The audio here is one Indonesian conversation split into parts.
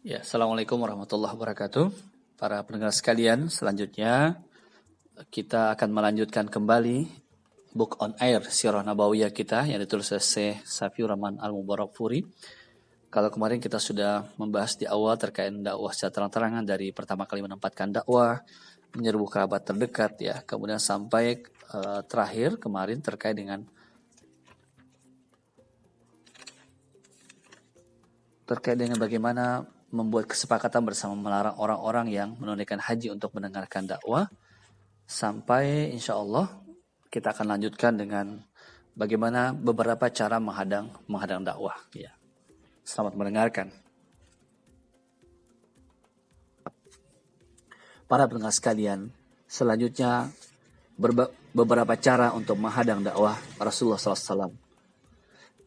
Ya, Assalamualaikum warahmatullahi wabarakatuh. Para pendengar sekalian, selanjutnya kita akan melanjutkan kembali Book on Air, Sirah Nabawiyah kita yang ditulis oleh Syekh Safiur Rahman Al-Mubarakfuri. Kalau kemarin kita sudah membahas di awal terkait dakwah secara terang-terangan dari pertama kali menempatkan dakwah, menyerbu kerabat terdekat ya, kemudian sampai terakhir kemarin terkait dengan bagaimana membuat kesepakatan bersama melarang orang-orang yang menunaikan haji untuk mendengarkan dakwah, sampai insya Allah kita akan lanjutkan dengan bagaimana beberapa cara menghadang dakwah. Ya. Selamat mendengarkan. Para pendengar sekalian, selanjutnya beberapa cara untuk menghadang dakwah Rasulullah SAW.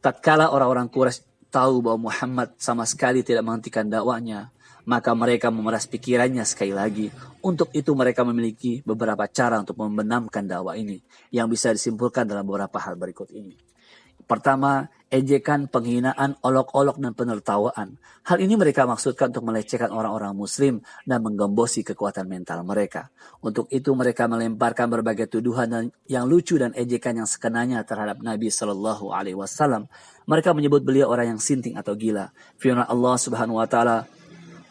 Tatkala orang-orang Quraisy tahu bahwa Muhammad sama sekali tidak menghentikan dakwahnya, maka mereka memeras pikirannya sekali lagi. Untuk itu mereka memiliki beberapa cara untuk membenamkan dakwah ini, yang bisa disimpulkan dalam beberapa hal berikut ini. Pertama, ejekan, penghinaan, olok-olok, dan penertawaan. Hal ini mereka maksudkan untuk melecehkan orang-orang muslim dan menggembosi kekuatan mental mereka. Untuk itu mereka melemparkan berbagai tuduhan yang lucu dan ejekan yang sekenanya terhadap Nabi Shallallahu Alaihi Wasallam. Mereka menyebut beliau orang yang sinting atau gila. Firman Allah Subhanahu Wa Taala,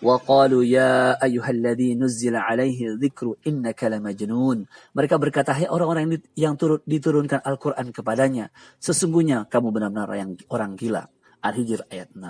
وَقَالُوا يَا أَيُّهَا الَّذِي نُزِّلَ عَلَيْهِ الذِّكْرُ إِنَّكَ لَمَجْنُونَ. Mereka berkata, hai orang-orang yang diturunkan Al-Quran kepadanya, sesungguhnya kamu benar-benar orang gila. Al-Hijr ayat 6.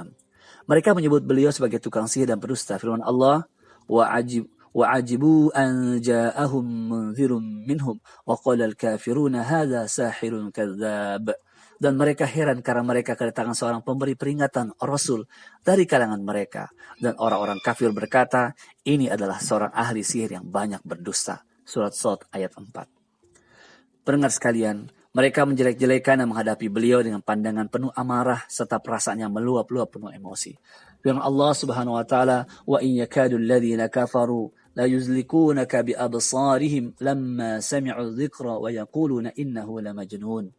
Mereka menyebut beliau sebagai tukang sihir dan pendusta. Firman Allah, وَعَجِبُوا أَنْ جَاءَهُمْ مُنْذِرٌ مِّنْهُمْ وَقَالَ الْكَافِرُونَ هَذَا سَاحِرٌ كَذَّابٌ. Dan mereka heran karena mereka kedatangan seorang pemberi peringatan Rasul dari kalangan mereka. Dan orang-orang kafir berkata, ini adalah seorang ahli sihir yang banyak berdusta. Surat Shad ayat 4. Pendengar sekalian, mereka menjelek-jelekan dan menghadapi beliau dengan pandangan penuh amarah serta perasaan yang meluap-luap penuh emosi. Firman Allah Subhanahu wa taala, "Wa in yakadu alladziina kafaru la yuzlikunaka bi absarihim lamma sami'u dzikra wa yaquluna innahu lamajnun."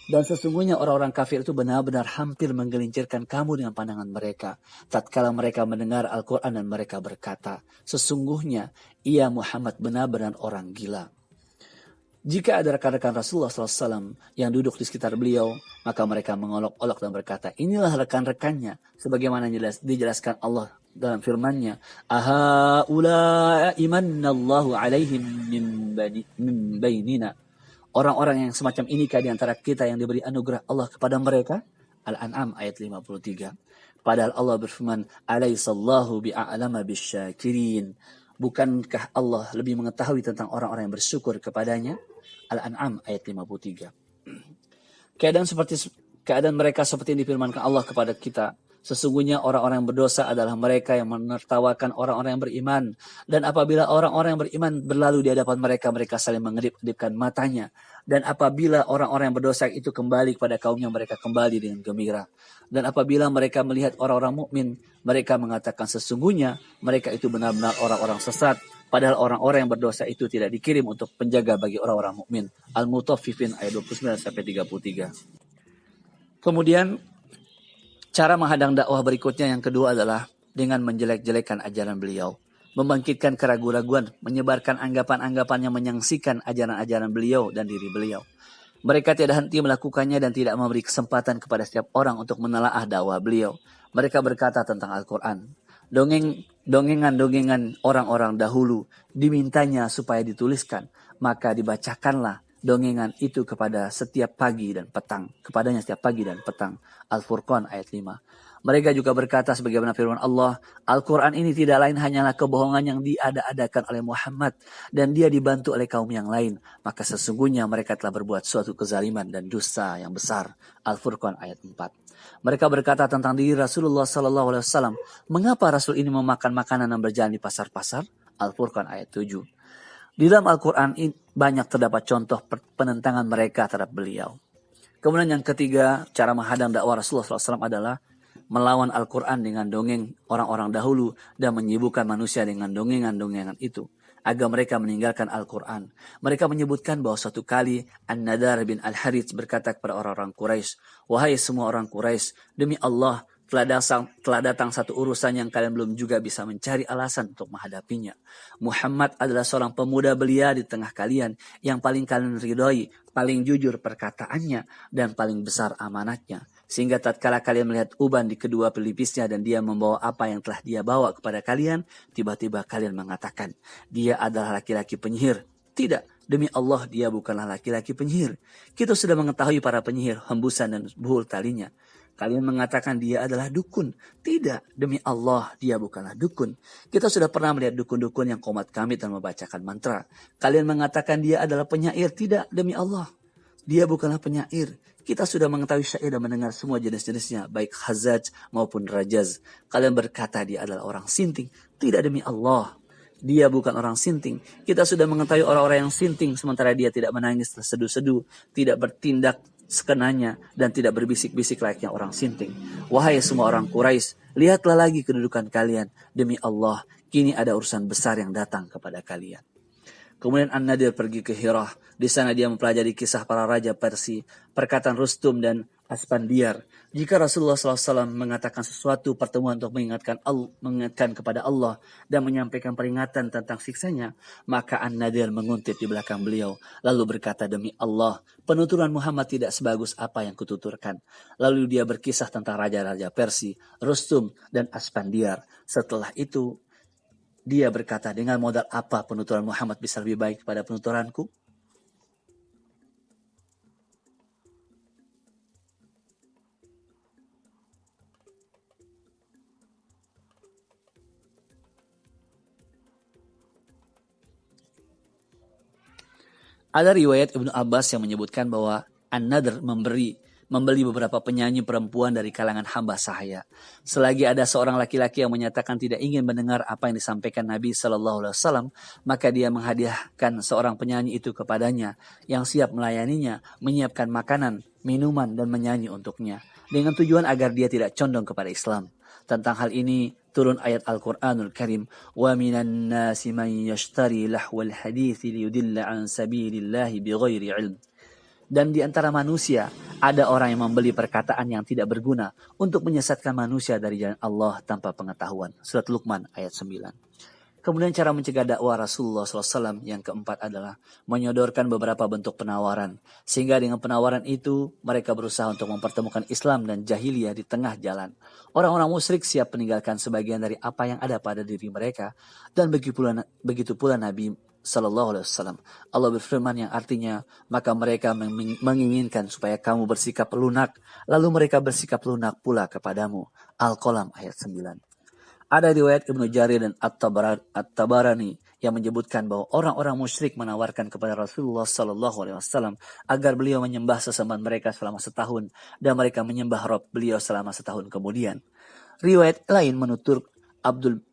Dan sesungguhnya orang-orang kafir itu benar-benar hampir menggelincirkan kamu dengan pandangan mereka. Tatkala mereka mendengar Al-Quran dan mereka berkata, sesungguhnya ia Muhammad benar-benar orang gila. Jika ada rekan-rekan Rasulullah SAW yang duduk di sekitar beliau, maka mereka mengolok-olok dan berkata, inilah rekan-rekannya. Sebagaimana dijelaskan Allah dalam firman-Nya, aha ula imanallahu alaihim min bainina. Orang-orang yang semacam inikah di antara kita yang diberi anugerah Allah kepada mereka? Al-An'am ayat 53. Padahal Allah berfirman, Alaihissallahu bi'a'lama bisyakirin. Bukankah Allah lebih mengetahui tentang orang-orang yang bersyukur kepadanya? Al-An'am ayat 53. Keadaan mereka seperti yang difirmankan Allah kepada kita. Sesungguhnya orang-orang yang berdosa adalah mereka yang menertawakan orang-orang yang beriman. Dan apabila orang-orang yang beriman berlalu di hadapan mereka, mereka saling mengedip-edipkan matanya. Dan apabila orang-orang yang berdosa itu kembali kepada kaumnya, mereka kembali dengan gembira. Dan apabila mereka melihat orang-orang mukmin, mereka mengatakan sesungguhnya mereka itu benar-benar orang-orang sesat. Padahal orang-orang yang berdosa itu tidak dikirim untuk penjaga bagi orang-orang mukmin. Al-Mutaffifin ayat 29-33. Kemudian cara menghadang dakwah berikutnya yang kedua adalah dengan menjelek-jelekan ajaran beliau. Membangkitkan keraguan-raguan, menyebarkan anggapan-anggapan yang menyaksikan ajaran-ajaran beliau dan diri beliau. Mereka tidak henti melakukannya dan tidak memberi kesempatan kepada setiap orang untuk menelaah dakwah beliau. Mereka berkata tentang Al-Quran, dongengan-dongengan orang-orang dahulu dimintanya supaya dituliskan, maka dibacakanlah dongengan itu kepadanya setiap pagi dan petang. Al-Furqan ayat 5. Mereka juga berkata sebagaimana firman Allah, Al-Quran ini tidak lain hanyalah kebohongan yang diada-adakan oleh Muhammad dan dia dibantu oleh kaum yang lain. Maka sesungguhnya mereka telah berbuat suatu kezaliman dan dosa yang besar. Al-Furqan ayat 4. Mereka berkata tentang diri Rasulullah SAW, mengapa Rasul ini memakan makanan dan berjalan di pasar-pasar? Al-Furqan ayat 7. Di dalam Al-Quran banyak terdapat contoh penentangan mereka terhadap beliau. Kemudian yang ketiga, cara menghadang dakwah Rasulullah SAW adalah melawan Al-Quran dengan dongeng orang-orang dahulu dan menyibukkan manusia dengan dongengan-dongengan itu agar mereka meninggalkan Al-Quran. Mereka menyebutkan bahwa suatu kali An-Nadar bin Al-Harits berkata kepada orang-orang Quraisy, wahai semua orang Quraisy, demi Allah, telah datang satu urusan yang kalian belum juga bisa mencari alasan untuk menghadapinya. Muhammad adalah seorang pemuda belia di tengah kalian yang paling kalian ridhoi, paling jujur perkataannya, dan paling besar amanatnya. Sehingga tatkala kalian melihat uban di kedua pelipisnya dan dia membawa apa yang telah dia bawa kepada kalian, tiba-tiba kalian mengatakan, dia adalah laki-laki penyihir. Tidak, demi Allah dia bukanlah laki-laki penyihir. Kita sudah mengetahui para penyihir, hembusan dan buhul talinya. Kalian mengatakan dia adalah dukun. Tidak, demi Allah dia bukanlah dukun. Kita sudah pernah melihat dukun-dukun yang komat kamit dan membacakan mantra. Kalian mengatakan dia adalah penyair. Tidak, demi Allah dia bukanlah penyair. Kita sudah mengetahui syair dan mendengar semua jenis-jenisnya, baik hazaj maupun rajaz. Kalian berkata dia adalah orang sinting. Tidak, demi Allah dia bukan orang sinting. Kita sudah mengetahui orang-orang yang sinting, sementara dia tidak menangis terseduh-seduh, tidak bertindak sekenanya, dan tidak berbisik-bisik layaknya orang sinting. Wahai semua orang Quraisy, lihatlah lagi kedudukan kalian. Demi Allah, kini ada urusan besar yang datang kepada kalian. Kemudian An-Nadir pergi ke Hirah. Di sana dia mempelajari kisah para raja Persia, perkataan Rustum dan Aspandiar. Jika Rasulullah SAW mengatakan sesuatu pertemuan untuk mengingatkan kepada Allah dan menyampaikan peringatan tentang siksanya, maka An-Nadir menguntit di belakang beliau, lalu berkata, demi Allah, penuturan Muhammad tidak sebagus apa yang kututurkan. Lalu dia berkisah tentang raja-raja Persia, Rustum dan Aspandiar. Setelah itu, dia berkata, dengan modal apa penuturan Muhammad bisa lebih baik pada penuturanku? Ada riwayat Ibnu Abbas yang menyebutkan bahwa An-Nadr membeli beberapa penyanyi perempuan dari kalangan hamba sahaya. Selagi ada seorang laki-laki yang menyatakan tidak ingin mendengar apa yang disampaikan Nabi Shallallahu Alaihi Wasallam, maka dia menghadiahkan seorang penyanyi itu kepadanya yang siap melayaninya, menyiapkan makanan, minuman, dan menyanyi untuknya, dengan tujuan agar dia tidak condong kepada Islam. Tentang hal ini turun ayat Al-Quranul Karim, wa minan nasi man yashtari lahwal hadithi liyudilla an sabilillahi bighairi ilm. Dan di antara manusia ada orang yang membeli perkataan yang tidak berguna untuk menyesatkan manusia dari jalan Allah tanpa pengetahuan. Surat Luqman ayat 9. Kemudian cara mencegah dakwah Rasulullah SAW yang keempat adalah menyodorkan beberapa bentuk penawaran. Sehingga dengan penawaran itu mereka berusaha untuk mempertemukan Islam dan jahiliyah di tengah jalan. Orang-orang musyrik siap meninggalkan sebagian dari apa yang ada pada diri mereka. Dan begitu pula Nabi Sallallahu Alaihi Wasallam. Allah berfirman yang artinya, maka mereka menginginkan supaya kamu bersikap lunak, lalu mereka bersikap lunak pula kepadamu. Al-Qalam ayat 9. Ada riwayat Ibnu Jarir dan At-Tabarani yang menyebutkan bahwa orang-orang musyrik menawarkan kepada Rasulullah Sallallahu Alaihi Wasallam agar beliau menyembah sesembahan mereka selama setahun dan mereka menyembah Rabb beliau selama setahun kemudian. Riwayat lain menutur Abd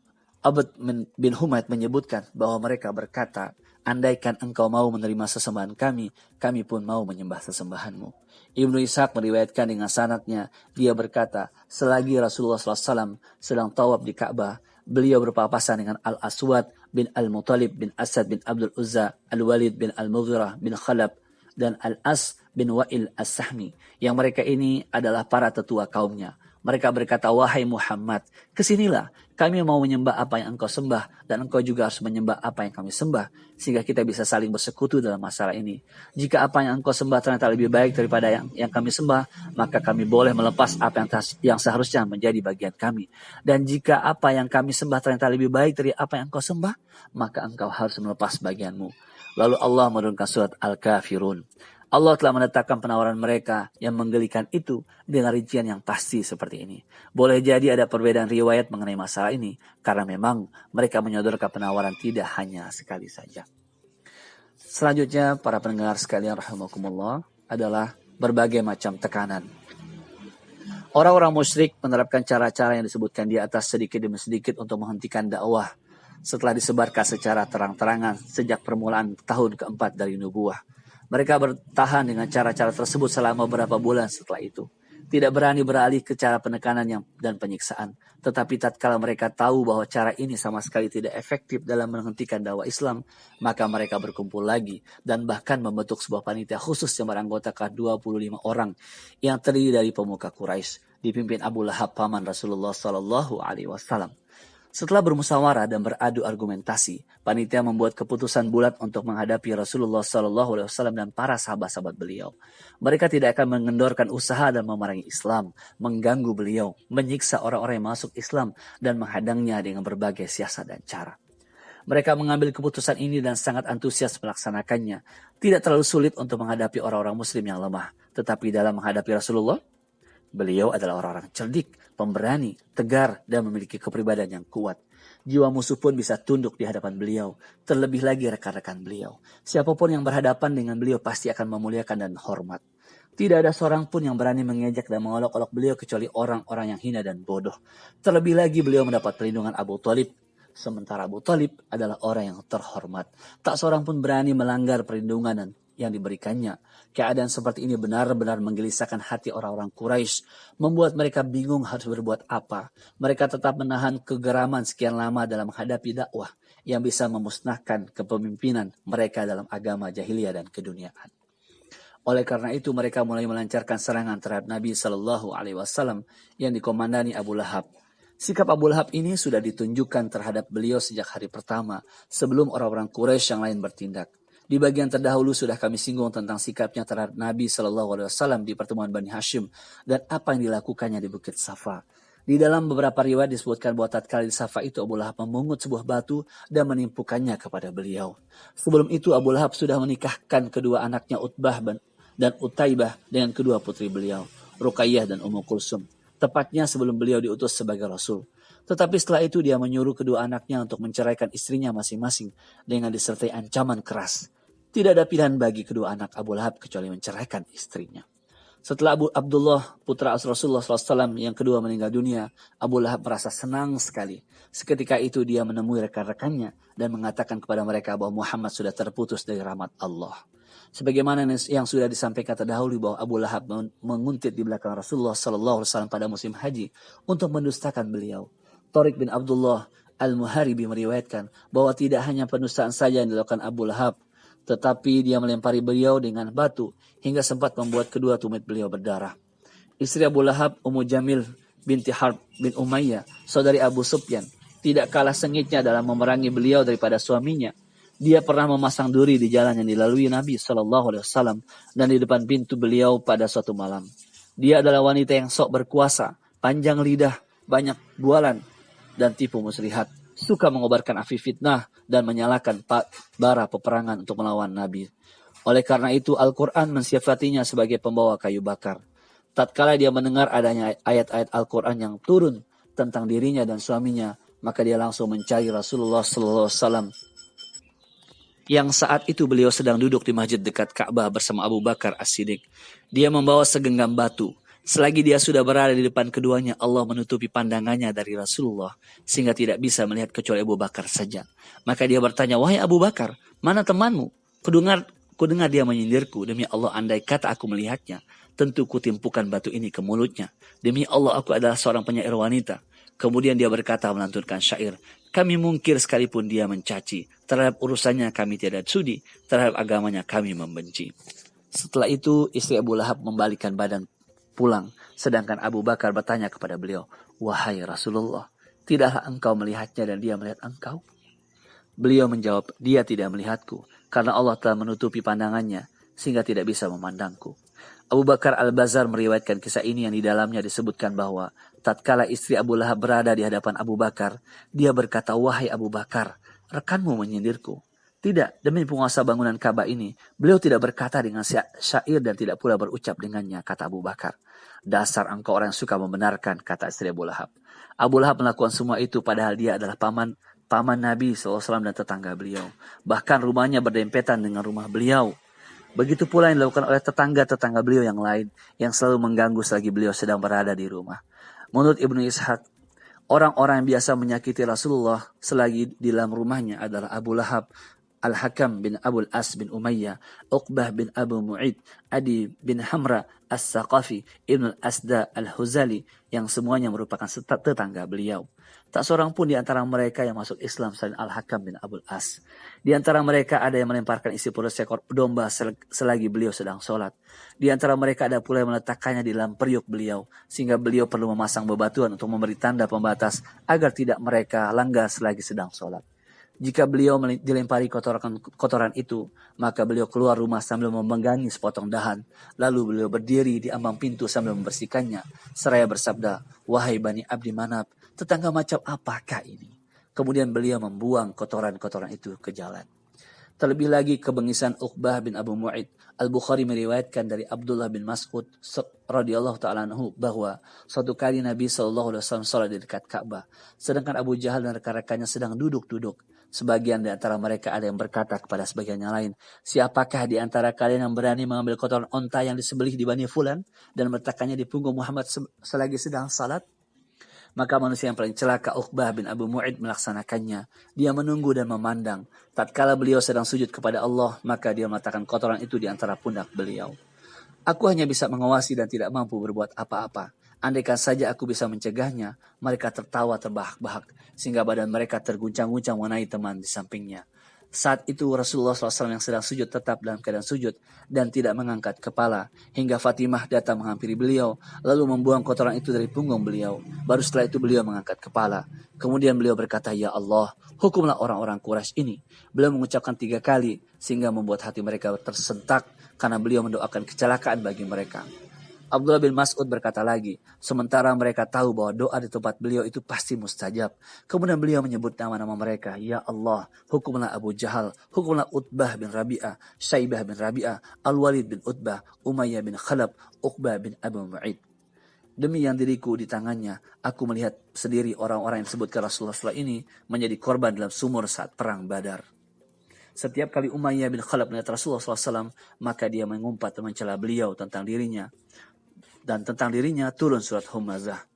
bin Humaid menyebutkan bahwa mereka berkata, andaikan engkau mau menerima sesembahan kami, kami pun mau menyembah sesembahanmu. Ibnu Ishaq meriwayatkan dengan sanadnya, dia berkata, selagi Rasulullah SAW sedang tawaf di Ka'bah, beliau berpapasan dengan Al-Aswad bin Al-Muttalib bin Asad bin Abdul Uzza, Al-Walid bin Al-Mughirah bin Khalab, dan Al-As bin Wa'il As-Sahmi, yang mereka ini adalah para tetua kaumnya. Mereka berkata, wahai Muhammad, kesinilah, kami mau menyembah apa yang engkau sembah, dan engkau juga harus menyembah apa yang kami sembah, sehingga kita bisa saling bersekutu dalam masalah ini. Jika apa yang engkau sembah ternyata lebih baik daripada yang kami sembah, maka kami boleh melepas apa yang seharusnya menjadi bagian kami. Dan jika apa yang kami sembah ternyata lebih baik dari apa yang engkau sembah, maka engkau harus melepas bagianmu. Lalu Allah menurunkan surat Al-Kafirun. Allah telah menetapkan penawaran mereka yang menggelikan itu dengan rincian yang pasti seperti ini. Boleh jadi ada perbedaan riwayat mengenai masalah ini, karena memang mereka menyodorkan penawaran tidak hanya sekali saja. Selanjutnya, para pendengar sekalian rahimakumullah, adalah berbagai macam tekanan. Orang-orang musyrik menerapkan cara-cara yang disebutkan di atas sedikit demi sedikit untuk menghentikan dakwah setelah disebarkan secara terang-terangan sejak permulaan tahun keempat dari nubuwah. Mereka bertahan dengan cara-cara tersebut selama beberapa bulan setelah itu. Tidak berani beralih ke cara penekanan dan penyiksaan. Tetapi tatkala mereka tahu bahwa cara ini sama sekali tidak efektif dalam menghentikan dakwah Islam, maka mereka berkumpul lagi dan bahkan membentuk sebuah panitia khusus yang beranggotakan 25 orang yang terdiri dari pemuka Quraisy. dipimpin Abu Lahab paman Rasulullah Shallallahu Alaihi Wasallam. Setelah bermusyawarah dan beradu argumentasi, panitia membuat keputusan bulat untuk menghadapi Rasulullah Shallallahu Alaihi Wasallam dan para sahabat-sahabat beliau. Mereka tidak akan mengendorkan usaha dan memerangi Islam, mengganggu beliau, menyiksa orang-orang yang masuk Islam, dan menghadangnya dengan berbagai siasat dan cara. Mereka mengambil keputusan ini dan sangat antusias melaksanakannya. Tidak terlalu sulit untuk menghadapi orang-orang Muslim yang lemah, tetapi dalam menghadapi Rasulullah, beliau adalah orang-orang cerdik, pemberani, tegar, dan memiliki kepribadian yang kuat. Jiwa musuh pun bisa tunduk di hadapan beliau, terlebih lagi rekan-rekan beliau. Siapapun yang berhadapan dengan beliau pasti akan memuliakan dan hormat. Tidak ada seorang pun yang berani mengejek dan mengolok-olok beliau kecuali orang-orang yang hina dan bodoh. Terlebih lagi beliau mendapat perlindungan Abu Thalib. Sementara Abu Thalib adalah orang yang terhormat. Tak seorang pun berani melanggar perlindungan yang diberikannya. Keadaan seperti ini benar-benar menggelisahkan hati orang-orang Quraisy, membuat mereka bingung harus berbuat apa. Mereka tetap menahan kegeraman sekian lama dalam menghadapi dakwah yang bisa memusnahkan kepemimpinan mereka dalam agama jahiliyah dan keduniaan. Oleh karena itu mereka mulai melancarkan serangan terhadap Nabi Shallallahu Alaihi Wasallam yang dikomandani Abu Lahab. Sikap Abu Lahab ini sudah ditunjukkan terhadap beliau sejak hari pertama sebelum orang-orang Quraisy yang lain bertindak. Di bagian terdahulu sudah kami singgung tentang sikapnya terhadap Nabi Shallallahu Alaihi Wasallam di pertemuan Bani Hashim dan apa yang dilakukannya di Bukit Safa. Di dalam beberapa riwayat disebutkan bahwa tatkala di Safa itu Abu Lahab memungut sebuah batu dan menimpukannya kepada beliau. Sebelum itu Abu Lahab sudah menikahkan kedua anaknya Utbah dan Utaibah dengan kedua putri beliau, Ruqayyah dan Ummu Kulsum, tepatnya sebelum beliau diutus sebagai Rasul. Tetapi setelah itu dia menyuruh kedua anaknya untuk menceraikan istrinya masing-masing dengan disertai ancaman keras. Tidak ada pilihan bagi kedua anak Abu Lahab kecuali menceraikan istrinya. Setelah Abdullah, putra Rasulullah SAW yang kedua meninggal dunia, Abu Lahab merasa senang sekali. Seketika itu dia menemui rekan-rekannya dan mengatakan kepada mereka bahwa Muhammad sudah terputus dari rahmat Allah. Sebagaimana yang sudah disampaikan terdahulu bahwa Abu Lahab menguntit di belakang Rasulullah SAW pada musim haji untuk mendustakan beliau. Tariq bin Abdullah Al-Muharibi meriwayatkan bahwa tidak hanya penustaan saja yang dilakukan Abu Lahab, tetapi dia melempari beliau dengan batu hingga sempat membuat kedua tumit beliau berdarah. Istri Abu Lahab, Ummu Jamil binti Harb bin Umayyah, saudari Abu Sufyan, tidak kalah sengitnya dalam memerangi beliau daripada suaminya. Dia pernah memasang duri di jalan yang dilalui Nabi Shallallahu Alaihi Wasallam dan di depan pintu beliau pada suatu malam. Dia adalah wanita yang sok berkuasa, panjang lidah, banyak bualan, dan tipu muslihat. Suka mengobarkan api fitnah dan menyalakan bara peperangan untuk melawan Nabi. Oleh karena itu Al-Quran mensifatinya sebagai pembawa kayu bakar. Tatkala dia mendengar adanya ayat-ayat Al-Quran yang turun tentang dirinya dan suaminya, maka dia langsung mencari Rasulullah SAW yang saat itu beliau sedang duduk di masjid dekat Ka'bah bersama Abu Bakar As-Siddiq. Dia membawa segenggam batu. Selagi dia sudah berada di depan keduanya, Allah menutupi pandangannya dari Rasulullah sehingga tidak bisa melihat kecuali Abu Bakar saja. Maka dia bertanya, "Wahai Abu Bakar, mana temanmu? Kudengar dia menyindirku. Demi Allah, andai kata aku melihatnya, tentu kutimpukan batu ini ke mulutnya. Demi Allah, aku adalah seorang penyair wanita." Kemudian dia berkata melantunkan syair, "Kami mungkir sekalipun dia mencaci. Terhadap urusannya kami tidak sudi. Terhadap agamanya kami membenci." Setelah itu istri Abu Lahab membalikkan badan pulang. Sedangkan Abu Bakar bertanya kepada beliau, "Wahai Rasulullah, tidaklah engkau melihatnya dan dia melihat engkau?" Beliau menjawab, "Dia tidak melihatku karena Allah telah menutupi pandangannya sehingga tidak bisa memandangku." Abu Bakar Al-Bazar meriwayatkan kisah ini yang di dalamnya disebutkan bahwa tatkala istri Abu Lahab berada di hadapan Abu Bakar, dia berkata, "Wahai Abu Bakar, rekanmu menyindirku." "Tidak, demi penguasa bangunan Ka'bah ini, beliau tidak berkata dengan syair dan tidak pula berucap dengannya," kata Abu Bakar. "Dasar engkau orang yang suka membenarkan," kata istri Abu Lahab. Abu Lahab melakukan semua itu padahal dia adalah paman Nabi SAW dan tetangga beliau. Bahkan rumahnya berdempetan dengan rumah beliau. Begitu pula yang dilakukan oleh tetangga-tetangga beliau yang lain yang selalu mengganggu selagi beliau sedang berada di rumah. Menurut Ibnu Ishaq, orang-orang yang biasa menyakiti Rasulullah selagi di dalam rumahnya adalah Abu Lahab, Al-Hakam bin Abul As bin Umayyah, Uqbah bin Abu Mu'id, Adi bin Hamra As-Saqafi, Ibn Asda Al-Huzali, yang semuanya merupakan tetangga beliau. Tak seorang pun di antara mereka yang masuk Islam selain Al-Hakam bin Abul As. Di antara mereka ada yang melemparkan isi perut seekor domba selagi beliau sedang sholat. Di antara mereka ada pula yang meletakkannya di dalam periuk beliau, sehingga beliau perlu memasang bebatuan untuk memberi tanda pembatas agar tidak mereka langgar selagi sedang sholat. Jika beliau dilempari kotoran itu, maka beliau keluar rumah sambil memenggangi sepotong dahan. Lalu beliau berdiri di ambang pintu sambil membersihkannya, seraya bersabda, "Wahai Bani Abdi Manaf, tetangga macam apakah ini?" Kemudian beliau membuang kotoran-kotoran itu ke jalan. Terlebih lagi kebengisan Uqbah bin Abu Mu'id. Al-Bukhari meriwayatkan dari Abdullah bin Mas'ud radhiyallahu ta'ala anhu bahwa suatu kali Nabi SAW sholat di dekat Ka'bah, sedangkan Abu Jahal dan rekan-rekannya sedang duduk-duduk. Sebagian di antara mereka ada yang berkata kepada sebagian yang lain, "Siapakah di antara kalian yang berani mengambil kotoran onta yang disembelih di Bani Fulan dan meletakkannya di punggung Muhammad selagi sedang salat?" Maka manusia yang paling celaka, Uqbah bin Abu Mu'id, melaksanakannya. Dia menunggu dan memandang. Tatkala beliau sedang sujud kepada Allah, maka dia meletakkan kotoran itu di antara pundak beliau. Aku hanya bisa mengawasi dan tidak mampu berbuat apa-apa. Andaikan saja aku bisa mencegahnya, mereka tertawa terbahak-bahak, sehingga badan mereka terguncang-guncang mengenai teman di sampingnya. Saat itu Rasulullah SAW yang sedang sujud tetap dalam keadaan sujud dan tidak mengangkat kepala, hingga Fatimah datang menghampiri beliau, lalu membuang kotoran itu dari punggung beliau. Baru setelah itu beliau mengangkat kepala. Kemudian beliau berkata, "Ya Allah, hukumlah orang-orang Quraisy ini." Beliau mengucapkan 3 kali, sehingga membuat hati mereka tersentak, karena beliau mendoakan kecelakaan bagi mereka. Abdullah bin Mas'ud berkata lagi, sementara mereka tahu bahwa doa di tempat beliau itu pasti mustajab. Kemudian beliau menyebut nama-nama mereka, "Ya Allah, hukumlah Abu Jahal, hukumlah Utbah bin Rabi'ah, Syaibah bin Rabi'ah, Al-Walid bin Utbah, Umayyah bin Khalaf, Uqbah bin Abu Mu'id." Demi yang diriku di tangannya, aku melihat sendiri orang-orang yang disebutkan Rasulullah SAW ini menjadi korban dalam sumur saat perang Badar. Setiap kali Umayyah bin Khalaf melihat Rasulullah SAW, maka dia mengumpat dan mencela beliau tentang dirinya. Dan tentang dirinya turun surat Humazah.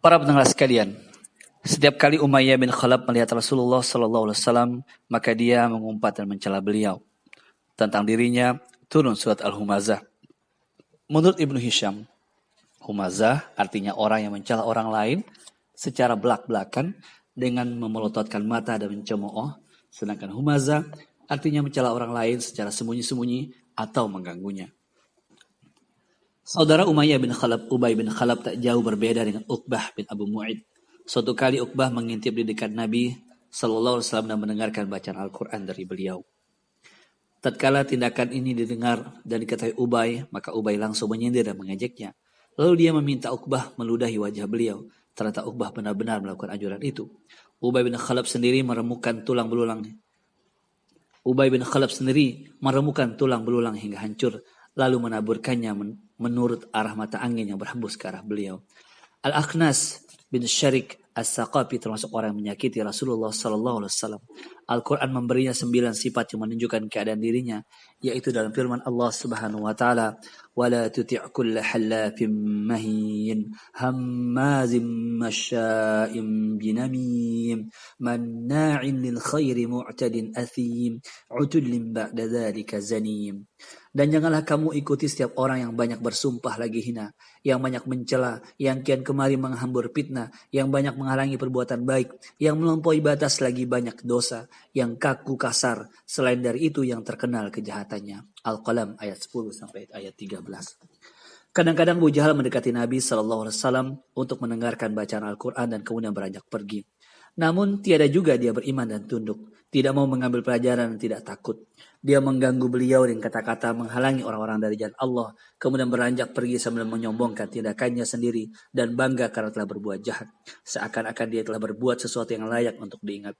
Para pendengar sekalian, setiap kali Umayyah bin Khalaf melihat Rasulullah SAW, maka dia mengumpat dan mencela beliau. Tentang dirinya turun surat Al-Humazah. Menurut Ibnu Hisham, Humazah artinya orang yang mencela orang lain secara belak-belakan dengan memelototkan mata dan mencemooh. Sedangkan Humazah artinya mencela orang lain secara sembunyi-sembunyi atau mengganggunya. Saudara Umayyah bin Khalaf, Ubay bin Khalaf, tak jauh berbeda dengan Uqbah bin Abu Mu'id. Suatu kali Uqbah mengintip di dekat Nabi SAW dan mendengarkan bacaan Al-Quran dari beliau. Tatkala tindakan ini didengar dan diketahui Ubay, maka Ubay langsung menyindir dan mengejeknya. Lalu dia meminta Uqbah meludahi wajah beliau. Ternyata Uqbah benar-benar melakukan anjuran itu. Ubay bin Khalaf sendiri meremukan tulang belulang. Ubay bin Khalaf sendiri meremukan tulang belulang hingga hancur, lalu menaburkannya menurut arah mata angin yang berhembus ke arah beliau. Al-Akhnas bin Syarik As-Saqafi termasuk orang yang menyakiti Rasulullah SAW. Al-Quran memberinya 9 sifat yang menunjukkan keadaan dirinya, yaitu dalam firman Allah Subhanahu wa taala, "Wala tuti' kulla hallafin mahin, hammazim masya'im binamim, manna'in lil khairi mu'tadin athim, utullin ba'da dzalika zanim." Dan janganlah kamu ikuti setiap orang yang banyak bersumpah lagi hina, yang banyak mencela, yang kian kemari menghambur fitnah, yang banyak menghalangi perbuatan baik, yang melampaui batas lagi banyak dosa, yang kaku kasar, selain dari itu yang terkenal kejahatannya. Al-Qalam ayat 10 sampai ayat 13. Kadang-kadang Abu Jahal mendekati Nabi SAW untuk mendengarkan bacaan Al-Quran dan kemudian beranjak pergi. Namun tiada juga dia beriman dan tunduk, tidak mau mengambil pelajaran dan tidak takut. Dia mengganggu beliau dengan kata-kata, menghalangi orang-orang dari jalan Allah, kemudian beranjak pergi sambil menyombongkan tindakannya sendiri dan bangga karena telah berbuat jahat, seakan-akan dia telah berbuat sesuatu yang layak untuk diingat.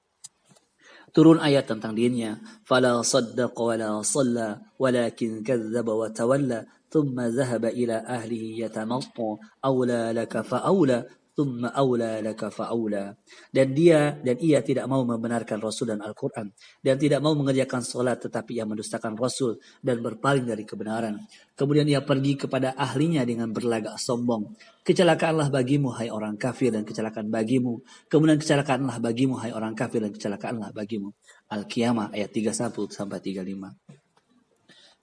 Turun ayat tentang dirinya, "Fala saddaqa wala shalla, walakin kadzdzaba wa tawalla, thumma dhahaba ila ahlihi yatamatta, aula laka fa aula, thumma aula laka fa'aula. Dan ia tidak mau membenarkan Rasul dan Al-Quran, dan tidak mau mengerjakan sholat, tetapi ia mendustakan Rasul dan berpaling dari kebenaran. Kemudian ia pergi kepada ahlinya dengan berlagak sombong. Kecelakaanlah bagimu hai orang kafir, dan kecelakaan bagimu. Kemudian kecelakaanlah bagimu hai orang kafir, dan kecelakaanlah bagimu. Al-Qiyamah ayat 31-35.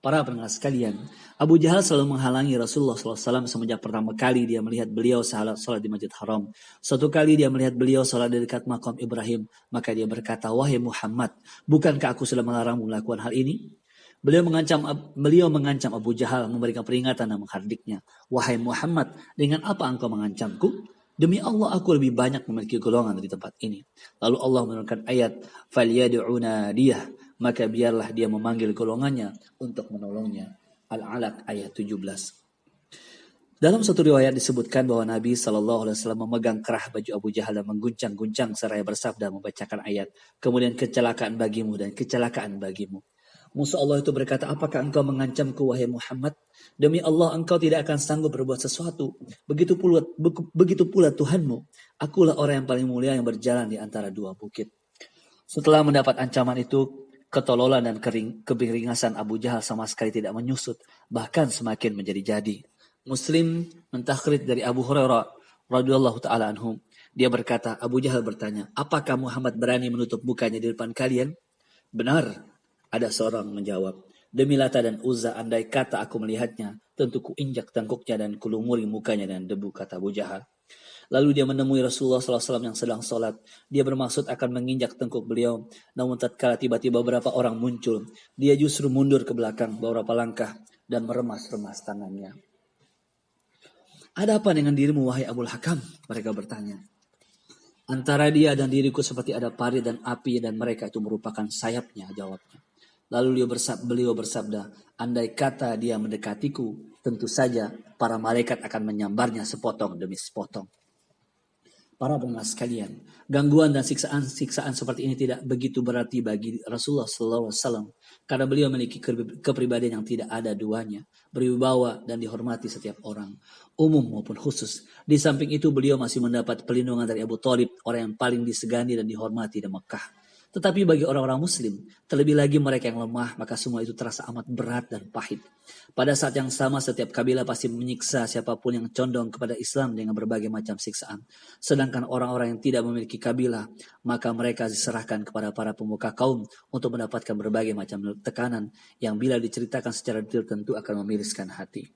Para pendengar sekalian, Abu Jahal selalu menghalangi Rasulullah SAW semenjak pertama kali dia melihat beliau salat di Masjid Haram. Suatu kali dia melihat beliau salat di dekat makam Ibrahim, maka dia berkata, "Wahai Muhammad, bukankah aku sudah melarangmu melakukan hal ini?" Beliau mengancam Abu Jahal, memberikan peringatan dan menghardiknya. "Wahai Muhammad, dengan apa engkau mengancamku? Demi Allah, aku lebih banyak memiliki golongan dari tempat ini." Lalu Allah menurunkan ayat, "Falyad'u nadiyah." Maka biarlah dia memanggil golongannya untuk menolongnya. Al-Alaq ayat 17. Dalam satu riwayat disebutkan bahwa Nabi SAW memegang kerah baju Abu Jahal dan mengguncang-guncang seraya bersabda membacakan ayat, "Kemudian kecelakaan bagimu dan kecelakaan bagimu." Musuh Allah itu berkata, "Apakah engkau mengancamku, wahai Muhammad? Demi Allah, engkau tidak akan sanggup berbuat sesuatu. Begitu pula Tuhanmu. Akulah orang yang paling mulia yang berjalan di antara dua bukit." Setelah mendapat ancaman itu, ketololan dan keberingasan Abu Jahal sama sekali tidak menyusut, bahkan semakin menjadi-jadi. Muslim mentakrid dari Abu Hurairah radhiyallahu taala anhu. Dia berkata, Abu Jahal bertanya, "Apakah Muhammad berani menutup mukanya di depan kalian?" "Benar," ada seorang menjawab. "Demi Lata dan Uzza, andai kata aku melihatnya, tentu ku injak tengkuknya dan kulumuri mukanya dengan debu," kata Abu Jahal. Lalu dia menemui Rasulullah SAW yang sedang sholat. Dia bermaksud akan menginjak tengkuk beliau. Namun tatkala tiba-tiba beberapa orang muncul, dia justru mundur ke belakang beberapa langkah dan meremas-remas tangannya. "Ada apa dengan dirimu, wahai Abul Hakam?" mereka bertanya. "Antara dia dan diriku seperti ada parit dan api, dan mereka itu merupakan sayapnya," jawabnya. Lalu beliau bersabda, "Andai kata dia mendekatiku, tentu saja para malaikat akan menyambarnya sepotong demi sepotong." Para pendengar sekalian, gangguan dan siksaan seperti ini tidak begitu berarti bagi Rasulullah SAW, karena beliau memiliki kepribadian yang tidak ada duanya, berwibawa dan dihormati setiap orang, umum maupun khusus. Di samping itu, beliau masih mendapat perlindungan dari Abu Thalib, orang yang paling disegani dan dihormati di Mekah. Tetapi bagi orang-orang muslim, terlebih lagi mereka yang lemah, maka semua itu terasa amat berat dan pahit. Pada saat yang sama, setiap kabilah pasti menyiksa siapapun yang condong kepada Islam dengan berbagai macam siksaan. Sedangkan orang-orang yang tidak memiliki kabilah, maka mereka diserahkan kepada para pemuka kaum untuk mendapatkan berbagai macam tekanan yang bila diceritakan secara detail tentu akan memiriskan hati.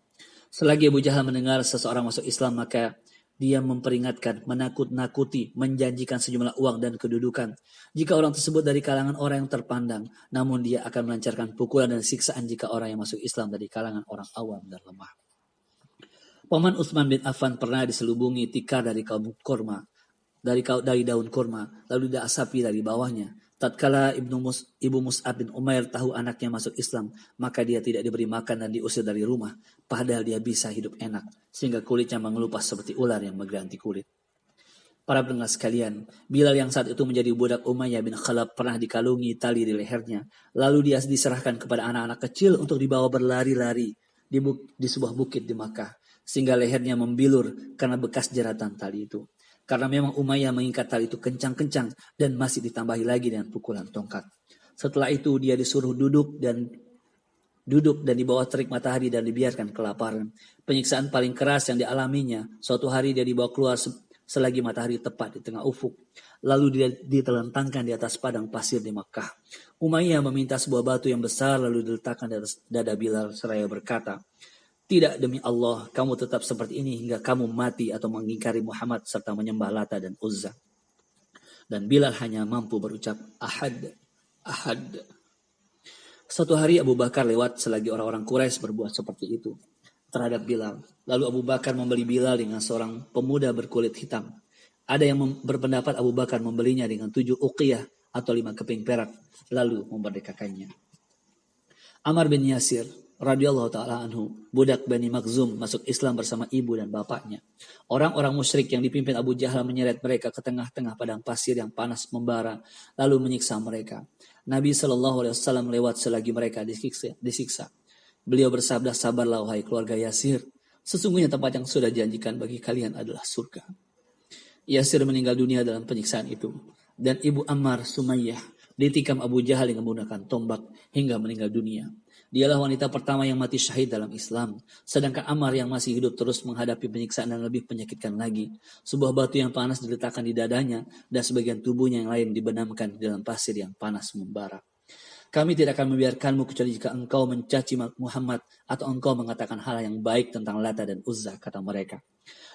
Selagi Abu Jahal mendengar seseorang masuk Islam, maka dia memperingatkan, menakut-nakuti, menjanjikan sejumlah uang dan kedudukan. Jika orang tersebut dari kalangan orang yang terpandang, namun dia akan melancarkan pukulan dan siksaan jika orang yang masuk Islam dari kalangan orang awam dan lemah. Paman Utsman bin Affan pernah diselubungi tikar dari daun kurma, lalu diasapi dari bawahnya. Tatkala Ibu Mus'ab bin Umair tahu anaknya masuk Islam, maka dia tidak diberi makan dan diusir dari rumah, padahal dia bisa hidup enak, sehingga kulitnya mengelupas seperti ular yang mengganti kulit. Para pendengar sekalian, Bilal yang saat itu menjadi budak Umayyah bin Khalaf pernah dikalungi tali di lehernya, lalu dia diserahkan kepada anak-anak kecil untuk dibawa berlari-lari di sebuah bukit di Makkah, sehingga lehernya membilur karena bekas jeratan tali itu. Karena memang Umayyah mengikat tali itu kencang-kencang dan masih ditambahi lagi dengan pukulan tongkat. Setelah itu dia disuruh duduk dan di bawah terik matahari dan dibiarkan kelaparan. Penyiksaan paling keras yang dialaminya, suatu hari dia dibawa keluar selagi matahari tepat di tengah ufuk. Lalu dia ditelentangkan di atas padang pasir di Makkah. Umayyah meminta sebuah batu yang besar lalu diletakkan di atas dada Bilal seraya berkata, "Tidak, demi Allah, kamu tetap seperti ini hingga kamu mati atau mengingkari Muhammad serta menyembah Lata dan Uzza." Dan Bilal hanya mampu berucap, "Ahad, Ahad." Suatu hari Abu Bakar lewat selagi orang-orang Quraisy berbuat seperti itu terhadap Bilal. Lalu Abu Bakar membeli Bilal dengan seorang pemuda berkulit hitam. Ada yang berpendapat Abu Bakar membelinya dengan 7 uqiyah atau 5 keping perak, lalu memerdekakannya. Ammar bin Yasir radhiyallahu taala anhu, budak Bani Makhzum, masuk Islam bersama ibu dan bapaknya. Orang-orang musyrik yang dipimpin Abu Jahal menyeret mereka ke tengah-tengah padang pasir yang panas membara, lalu menyiksa mereka. Nabi SAW lewat selagi mereka disiksa. Beliau bersabda, "Sabarlah wahai keluarga Yasir, sesungguhnya tempat yang sudah dijanjikan bagi kalian adalah surga." Yasir meninggal dunia dalam penyiksaan itu. Dan ibu Ammar, Sumayyah, ditikam Abu Jahal dengan menggunakan tombak hingga meninggal dunia. Dialah wanita pertama yang mati syahid dalam Islam. Sedangkan Ammar yang masih hidup terus menghadapi penyiksaan dan lebih menyakitkan lagi. Sebuah batu yang panas diletakkan di dadanya dan sebagian tubuhnya yang lain dibenamkan di dalam pasir yang panas membara. Kami tidak akan membiarkanmu kecuali jika engkau mencaci Muhammad atau engkau mengatakan hal yang baik tentang Lata dan Uzza, kata mereka.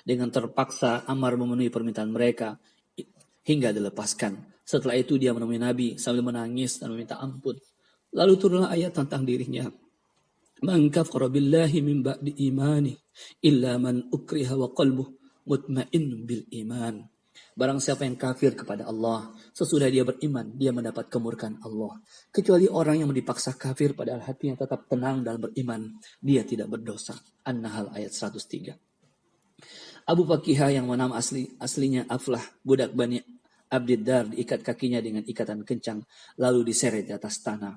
Dengan terpaksa Ammar memenuhi permintaan mereka hingga dilepaskan. Setelah itu dia menemui Nabi sambil menangis dan meminta ampun. Lalu turunlah ayat tentang dirinya. Man kafara billahi min ba'di imani illa man ukriha wa qalbuh mutmain bil iman. Barang siapa yang kafir kepada Allah, sesudah dia beriman, dia mendapat kemurkaan Allah. Kecuali orang yang dipaksa kafir padahal hatinya tetap tenang dalam beriman, dia tidak berdosa. An-Nahl ayat 103. Abu Fakihah yang nama aslinya Aflah, budak Bani Abdiddar, diikat kakinya dengan ikatan kencang, lalu diseret di atas tanah.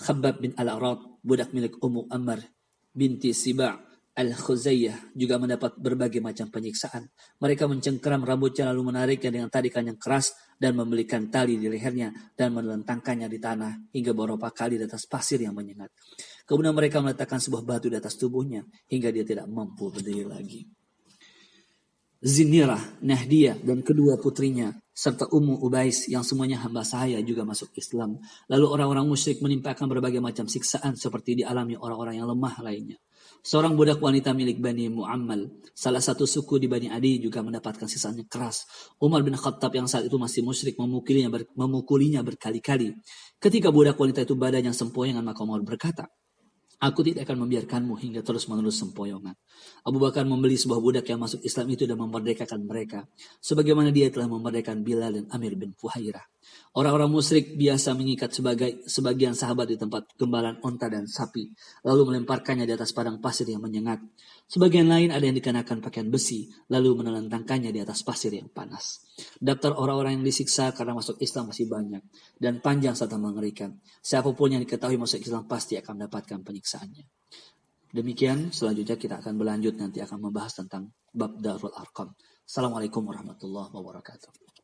Khabbab bin Al-Arad, budak milik Ummu Ammar binti Siba' Al-Khuzayyah, juga mendapat berbagai macam penyiksaan. Mereka mencengkeram rambutnya lalu menariknya dengan tarikan yang keras dan membelikan tali di lehernya dan melentangkannya di tanah hingga beberapa kali di atas pasir yang menyengat. Kemudian mereka meletakkan sebuah batu di atas tubuhnya hingga dia tidak mampu berdiri lagi. Zinirah, Nahdiyah, dan kedua putrinya, serta Ummu Ubais yang semuanya hamba sahaya juga masuk Islam. Lalu orang-orang musyrik menimpakan berbagai macam siksaan seperti dialami orang-orang yang lemah lainnya. Seorang budak wanita milik Bani Mu'ammal, salah satu suku di Bani Adi, juga mendapatkan siksaan yang keras. Umar bin Khattab yang saat itu masih musyrik memukulinya berkali-kali. Ketika budak wanita itu badannya sempoyongan, maka Umar berkata, aku tidak akan membiarkanmu hingga terus-menerus sempoyongan. Abu Bakar membeli sebuah budak yang masuk Islam itu dan memerdekakan mereka, sebagaimana dia telah memerdekakan Bilal dan Amir bin Fuhairah. Orang-orang musyrik biasa mengikat sebagian sahabat di tempat gembalan onta dan sapi, lalu melemparkannya di atas padang pasir yang menyengat. Sebagian lain ada yang dikenakan pakaian besi, lalu menelentangkannya di atas pasir yang panas. Daftar orang-orang yang disiksa karena masuk Islam masih banyak dan panjang serta mengerikan. Siapapun yang diketahui masuk Islam pasti akan mendapatkan penyiksaannya. Demikian, selanjutnya kita akan berlanjut, nanti akan membahas tentang bab Darul Arqam. Assalamualaikum warahmatullahi wabarakatuh.